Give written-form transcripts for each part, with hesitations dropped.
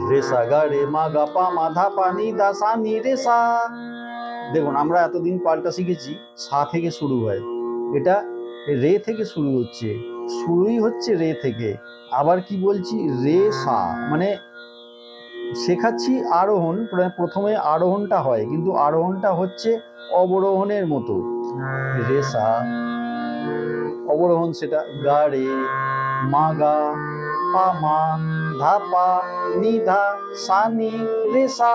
রে সা গা রে মা গা পা মা ধা পা নি দা সা নি রে সা। দেখুন আমরা এতদিন পাল্টা শিখেছি সা থেকে শুরু হয়, এটা রে থেকে শুরু হচ্ছে, শুরুই হচ্ছে রে থেকে। আবার কি বলছি, রে সা মানে শেখাচ্ছি আরোহণ, প্রথমে আরোহণটা হয় কিন্তু আরোহণটা হচ্ছে অবরোহণের মতো। রে সা অবরোহণ, সেটা গা রে মা গা পা মা ধা পা নি ধা সা নি রে সা,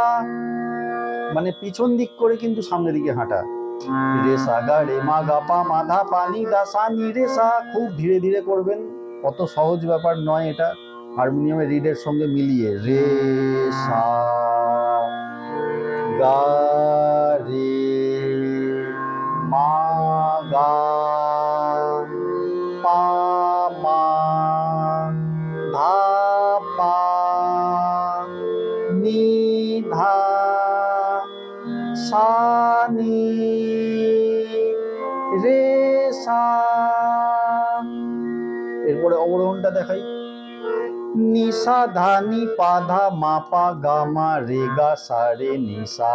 মানে পিছন দিক করে কিন্তু সামনের দিকে হাঁটা। রে সা গা রে মা গা পা মা ধা পা নি দা সা নি রে সা। খুব ধীরে ধীরে করবেন, অত সহজ ব্যাপার নয় এটা। হারমোনিয়ামের রিডের সঙ্গে মিলিয়ে রে সা গা রে মা গা পা মা ধা পা নি ধা সা নি রে সা। এরপরে অবরোহণটা দেখাই, নি সা ধা নি পা ধা মা পা গা মা রে গা সা রে নি সা।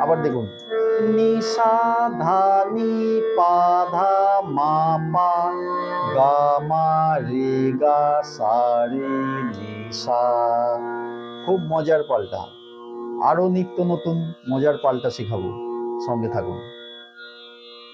আবার দেখুন, নি সা ধা নি পা ধা মা পা গা মা রে গা সা রে নি সা। খুব মজার পাল্টা, আরো নিত্য নতুন মজার পাল্টা শেখাবো, সঙ্গে থাকুন।